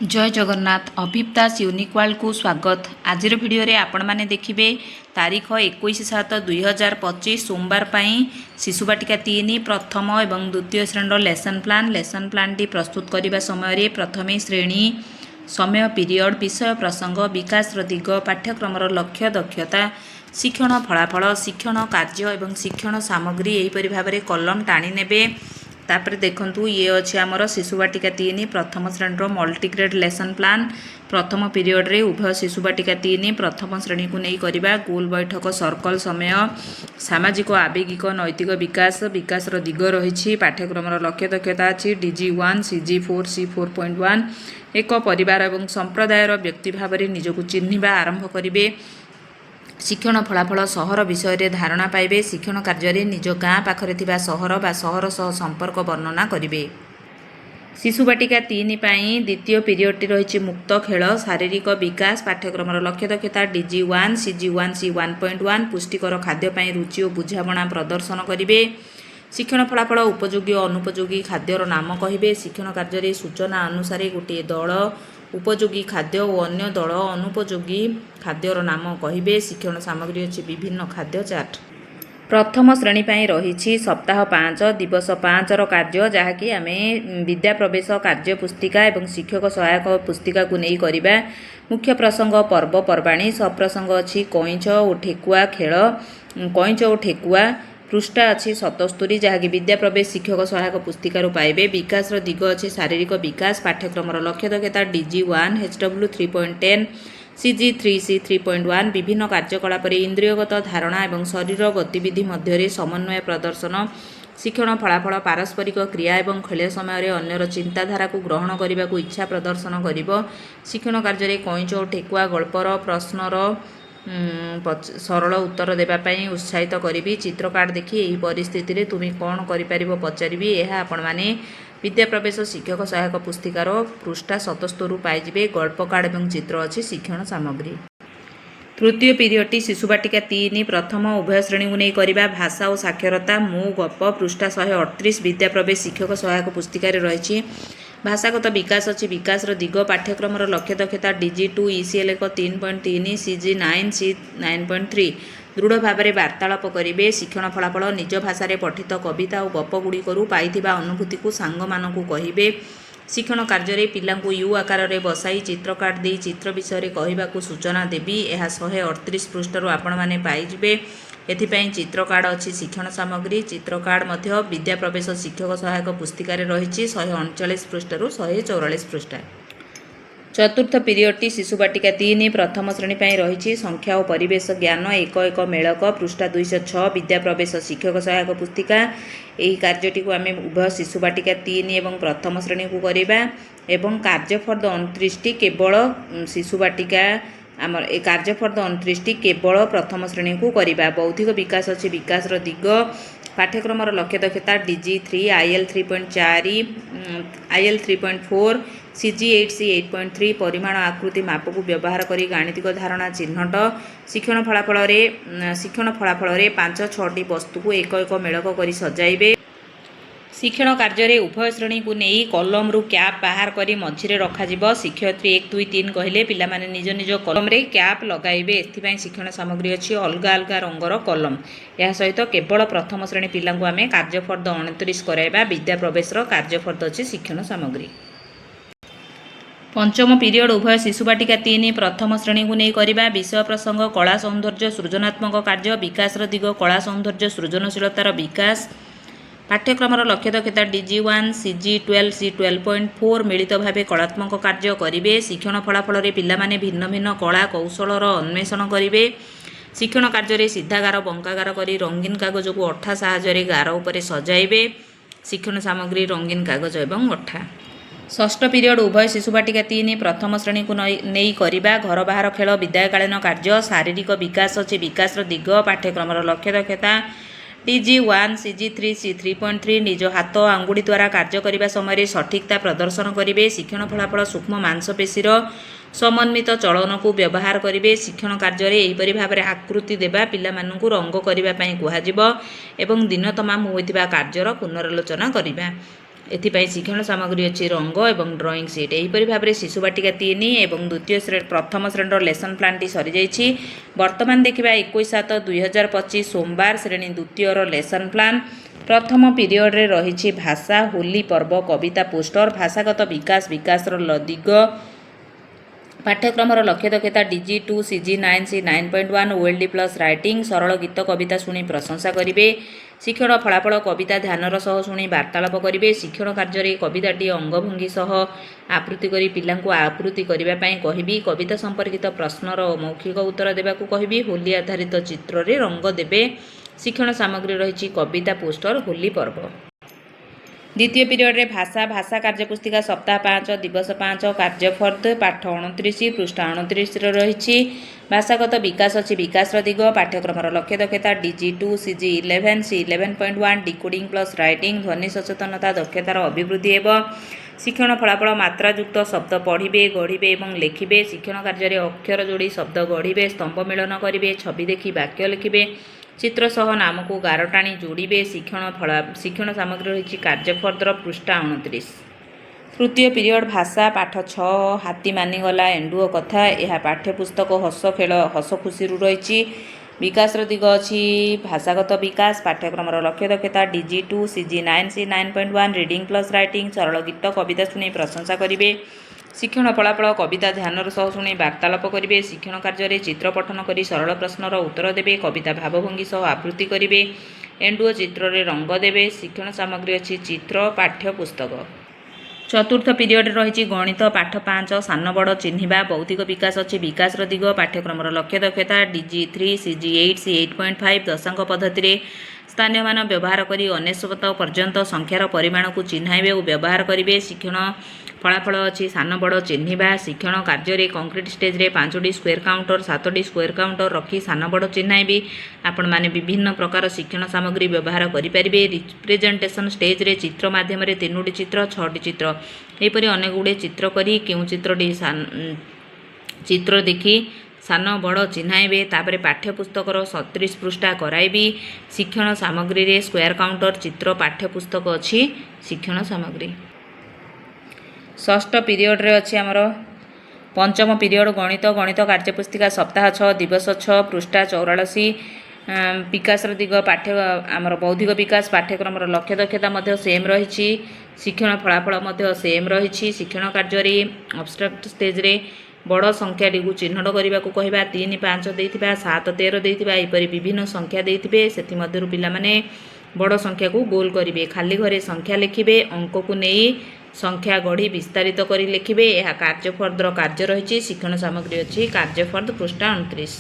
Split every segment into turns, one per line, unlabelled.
जय जगन्नाथ अभिप दास unique world को स्वागत। आज भिडियो रे आपण माने देखिबे तारीख 21/7/2025 सोमवार पाई शिशु बाटिका 3 प्रथम एवं द्वितीय श्रेणी लेसन प्लान टी प्रस्तुत करने समय रे प्रथमे श्रेणी समय पीरियड विषय प्रसंग विकास दिग पाठ्यक्रम लक्ष्य दक्षता शिक्षण फलाफल शिक्षण कार्य एवं शिक्षण सामग्री यहीपरि भाव में कलम टाणी नेबे। तापर देखंतु ये अच्छे आमर शिशु बाटिका 3 प्रथम श्रेणी मल्टीग्रेड लेसन प्लान प्रथम पीरियड रे उभय शिशु बाटिका 3 प्रथम श्रेणी को नहीं करिबा गोल बैठक सर्कल समय सामाजिक आवेगिक नैतिक विकास विकास दिग रही पाठ्यक्रम लक्ष्य दक्षता अच्छी DG1 CG4 C4.1 एक परिवार एवं संप्रदायर व्यक्ति भाव में निजक चिन्हिबा आरंभ करेंगे। शिक्षण फलाफल सहर विषय रे धारणा पाइबे। शिक्षण कार्य निज गाँ पाखरे थिबा सहर बा सहर सह संपर्क वर्णना करिवे। शिशु बाटिका 3 पाई द्वितीय पीरियड टी रही मुक्त खेल शारीरिक विकास पाठ्यक्रम लक्ष्य दक्षता DG1 CG1 C1.1 पुष्टिकर खाद्य पाई रुचि और बुझाणा प्रदर्शन करिवे। शिक्षण फलाफल उपयोगी और अनुपयोगी खाद्यर नाम कहिबे। शिक्षण कार्य सूचना अनुसार गोटे दल उपयोगी खाद्य और अन्य दल अनुपयोगी खाद्यर नाम कहिबे। शिक्षण सामग्री अच्छी विभिन्न खाद्य चार्ट। प्रथम श्रेणी पाई रही सप्ताह 5 दिवस 5 कार्य जहाँकि आम विद्या प्रवेश कार्य पुस्तिका एवं शिक्षक सहायक पुस्तिका को नहीं करिबा। मुख्य प्रसंग पर्वपर्वाणी सब प्रसंग अच्छी कईच और ठेकुआ खेल कईच और ठेकुआ पृष्ठा अच्छी 77 जहाँकि विद्या प्रवेश शिक्षक सहायक पुस्तिकार पाइबे। विकास दिग अच्छे शारीरिक विकास पाठ्यक्रम लक्ष्य दक्षता DG1 HW 3.10 CG3 C3.1 विभिन्न कार्यकलाप इंद्रियगत धारणा एवं शरीर गतिविधि मध्य समन्वय प्रदर्शन शिक्षण फलाफल पारस्परिक क्रिया एवं खेल समय अन्यर चिंताधारा को ग्रहण करने को इच्छा प्रदर्शन कर। शिक्षण कार्य कईच और ठेकुआ गल्पर प्रश्नर सरल उत्तर देवाई उत्साहित करी। चित्र कार्ड देखी यही परिस्थिति रे तुम कौन कर पचारि यह आपण मैंने विद्या प्रवेश शिक्षक सहायक पुस्तिकार पृष्ठा 77 पाइबे। गल्प कार्ड और चित्र अच्छी शिक्षण सामग्री। तृतीय पीरियड टी शिशु बाटिका 3 प्रथम उभय श्रेणी को नहीं करिबा भाषा और साक्षरता मो गप पृष्ठा 138 विद्या प्रवेश शिक्षक सहायक पुस्तिकार रही। भाषागत विकास अच्छी विकास दिग पाठ्यक्रम लक्ष्य दक्षता DG2 ECL 3.3 CG9 C9.3 दृढ़ भाव में वार्तालाप करेंगे। शिक्षण फलाफल निज भाषा पठित कविता और गप गुड़िकरू पाइथिबा अनुभूति को सांग मानकु कहिबे। शिक्षण कार्य पिला यू आकार में बसाई चित्र कार्ड दे चित्र विषय कहवाक सूचना देवी। यह 138 पृष्ठर आपण मैंने पाइबे। एथिपाई चित्र कार्ड अच्छी शिक्षण सामग्री। चित्र कार्ड मध्य विद्या प्रवेश शिक्षक सहायक पुस्तिकार रही 139 पृष्ठर 144 पृष्ठा। चतुर्थ पीरियड टी शिशु बाटिका 3 प्रथम श्रेणी पाई रही संख्या और परिवेश ज्ञान एक मेलक पृष्ठा 206 विद्या प्रवेश शिक्षक सहायक पुस्तिका। यही कार्यटी को आम उभय शिशु बाटिका 3 एवं प्रथम श्रेणी को करवा एवं कार्यफर्द 29 केवल शिशु बाटिका आमर ए कार्यफर्द 29 केवल प्रथम श्रेणी को करवा। बौद्धिक विकास अच्छी विकास दिग पाठ्यक्रम लक्ष्य दक्षता DG3 IL 3.4 IL 3.4 CG8 C8.3 परिमाण आकृति माप को व्यवहार करी गाणितिक धारणा चिन्हट। शिक्षण फलाफल 5-6 वस्तु को एक एक मेलक करी सजाइबे। शिक्षण कार्य उभय श्रेणी को नहीं कलम रु कैप बाहर करी मझिरे रखा। शिक्षयित्री 1 2 3 कहले पिला माने निज निज कलम रे कैप लगाइबे। एथिपाई शिक्षण सामग्री अच्छी अलग अलग रंगर कलम। यह सहित केवल प्रथम श्रेणी पिला को आम कार्यफर्द 29 कराइबा। विद्या प्रवेश कार्यफर्द अच्छी शिक्षण सामग्री। पंचम पीरियड उभय शिशु बाटिका 3 प्रथम श्रेणी को नहीं करिबा। विषय प्रसंग कला सौंदर्य सृजनात्मक कार्य विकास दिग कला सौंदर्य सृजनशीलतार विकास पाठ्यक्रम लक्ष्य दक्षता DG1 CG12 C12.4 मिलित भाव कलात्मक कार्य करेंगे। शिक्षण फलाफल पिला माने भिन्न भिन्न कला कौशलर अन्वेषण करेंगे। शिक्षण कार्य सीधा गार बंका गार करी रंगीन कागज को अठा साहाय्य गार उपरे सजाइबे। शिक्षण सामग्री रंगीन कागज एवं अठा। षष्ठ पीरियड उभय शिशु बाटिका 3 प्रथम श्रेणी को नहीं करिबा घर बाहर खेल विद्याकालीन कार्य शारीरिक विकास अच्छी विकास दिग पाठ्यक्रम लक्ष्य दक्षता DG1 CG3 C3.3 निज हाथ आंगुड़ी द्वारा कार्य करने समय सठिकता प्रदर्शन करेंगे। शिक्षण फलाफल सूक्ष्म मांसपेशीर समन्वित चलन को व्यवहार करेंगे। शिक्षण कार्य यहीपरि भाव में आकृति देवा पिला मानकु रंग करने कहुव एवं दिन तमाम होइथिबा कार्यर पुनरालोचना करिबा। एथिपाई शिक्षण सामग्री अच्छी रंग और ड्रॉइंग सीट। यहीपरि भाव में शिशु बाटिका 3 और द्वितीय श्रेणी प्रथम श्रेणीर लेसन प्लान टी सरी जाइए। बर्तमान देखा 21/7/2025 सोमवार श्रेणी द्वितीय लेसन प्लान। प्रथम पीरियड रे रही भाषा, होली पर्व, कविता, पोस्टर, भाषागत विकास, विकासर दिग, पाठ्यक्रमर लक्ष्य दक्षता DG2 CG9 C9.1 OLD plus writing, सरल गीत कविता शुणी प्रशंसा करेंगे। शिक्षण फलाफल कविता ध्यानर सह शुणी वार्तालाप करेंगे। शिक्षण कार्य कविताटी अंगभंगी सह आपूर्ति कर पिला आपूर्ति करने कहबी। कविता संपर्कित प्रश्नर मौखिक उत्तर देवा कहबी। होली आधारित चित्र रे रंग देवे। शिक्षण सामग्री रही कविता, पोस्टर, होली पर्व। द्वितीय पीरियड रे भाषा, भाषा कार्यपुस्तिका सप्ताह 5 दिवस 5 कार्यफर्द पाठ 29 पृष्ठा 29 रही। भाषागत विकास अच्छी विकास दिग, पाठ्यक्रमर लक्ष्य दक्षता DG2 CG11 C11.1 decoding plus writing, ध्वनि सचेतनता दक्षतार अभिवृद्धि हेब। शिक्षण फलाफल मात्रायुक्त शब्द पढ़े, गढ़े और लिखे। शिक्षण कार्य अक्षर जोड़ी शब्द गढ़े, स्तंभ मिलन करेंगे, छवि देखी वाक्य लिखे, चित्र सह नाम को गार टाणी जोड़े। शिक्षण सामग्री रही कार्यफर्दर पृष्ठा 29। तृतीय पीरियड भाषा पाठ 6 हाथी मानिगला एंडुओ कथा। यह पाठ्यपुस्तक हस खेल हस खुशी रही। विकास दिग अच्छी भाषागत विकास, पाठ्यक्रमर लक्ष्य दक्षता DG2 CG9 C9.1 reading plus writing, सरल गीत कविता शुणी प्रशंसा करेंगे। शिक्षण फलाफल कविता ध्यानर सह शुणी वार्तालाप करेंगे। शिक्षण कार्य चित्र पठन कर सरल प्रश्नर उत्तर देवे। कविता भावभंगी सह आपूर्ति करेंगे। एंडुओ चित्र रे रंग देवे। शिक्षण सामग्री अच्छी चित्र, पाठ्यपुस्तक। चतुर्थ पीरियड रही गणित पाठ 5 सान बड़ चिन्हिबा, बौद्धिक विकास अच्छी विकास दिग, पाठ्यक्रमर लक्ष्य दक्षता DG3 CG8 C8.5 दशांक पद्धति स्थानीय मान व्यवहार करी 99 पर्यंत संख्यार परिमाण को चिन्हाइबे और व्यवहार करेंगे। शिक्षण फलाफल अच्छी सान बड़ चिन्हिबा। शिक्षण कार्य कंक्रीट स्टेज रे 5टी स्क्वेयर काउंटर 7टी स्क्वेयर काउंटर रखी सान बड़ चिन्हाइबे। आपण माने विभिन्न प्रकार शिक्षण सामग्री व्यवहार करेंगे। रिप्रेजेंटेशन स्टेज रे चित्र माध्यम 3टी चित्र 6टी चित्र यहपरि अनेक गुड़े चित्र करी केउ चित्रटी चित्र देखी सान बड़ चिन्हाइबे। तापर पाठ्यपुस्तकर 37 पृष्ठा कराइबी। शिक्षण सामग्री रे स्क्वेयर काउंटर चित्र पाठ्यपुस्तक अच्छी शिक्षण सामग्री। षष्ठ पीरियड रे अच्छी आमर पंचम पीरियड गणित, गणित कार्यपुस्तिका सप्ताह 6 दिवस 6 पृष्ठा 84 विकास दिग पाठ्य आमर बौद्धिक विकास, पाठ्यक्रमर लक्ष्य दक्षता मध्य सेम रही। शिक्षण फलाफल सेम रही। शिक्षण कार्य अब्स्ट्राक्ट स्टेज रे बड़ संख्याटी को चिन्हट करने को कहवा। 3 5 देथिबा, 7 13 देथिबा, एपरि विभिन्न संख्या देथिबे। सेथि मध्यरु पिला माने बड़ संख्या को गोल करिवे। खाली घरे संख्या लिखिबे। अंक को नहीं संख्या गढ़ी विस्तारित करी लिखिबे। यह कार्यफर्दर कार्य रही। शिक्षण सामग्री अच्छी कार्यफर्द पृष्ठा 29।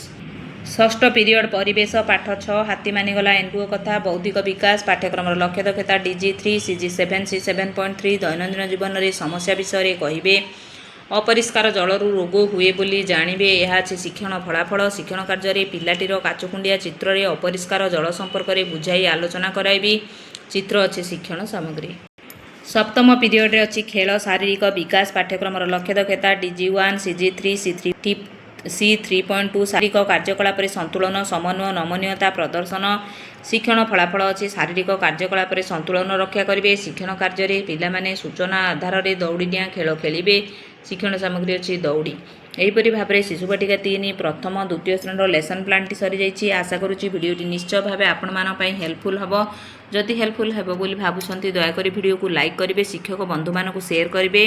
षष्ठ पीरियड परिवेश पाठ 6 हाथी मानिगला एंडुओ कथा, बौद्धिक विकास, पाठ्यक्रमर लक्ष्य दक्षता DG3 CG7 C7.3 दैनंदिन जीवन में समस्या विषय कहिबे। अपरिष्कार जलरू रोग हुए बोली जानिबे। यह अच्छी शिक्षण फलाफल। शिक्षण कार्य पिलाटीर काचकुंडिया चित्र रे अपरिष्कार जल संपर्क में बुझाई आलोचना कराइबी। चित्र अच्छी शिक्षण सामग्री। सप्तम पीरियड रे अच्छी खेल शारीरिक विकास, पाठ्यक्रमर लक्ष्य दक्षता DG1 CG3 C3.2 शारीरिक कार्यकलाप संतुलन, समन्वय, नमनीयता प्रदर्शन। शिक्षण फलाफल अच्छी शारीरिक कार्यकलाप संतुलन रक्षा करेंगे। शिक्षण कार्य पिलामाने सूचना आधार में दौड़ी डियाँ खेल खेलिबे। शिक्षण सामग्री अच्छी दौड़ी। यहीपरि भाव में शिशु बाटिका 3 प्रथम द्वितीय श्रेणीर लेसन प्लान टी सरी जाइए। आशा करुच्ची भिडियोटी निश्चय भाव आपण मानी हेल्पफुल हम। जदि हेल्पफुल हेब बोली भावुंट दयाकोरी भिडियो को लाइक करेंगे, शिक्षक बंधु मानक शेयर करेंगे,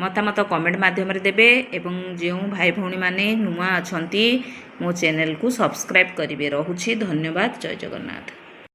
मतामत कमेंट माध्यम देवे एवं जो भाई भौणी माने नुआ अछंती मो चैनल को सब्सक्राइब करेंगे। रहुछि धन्यवाद। जय जगन्नाथ।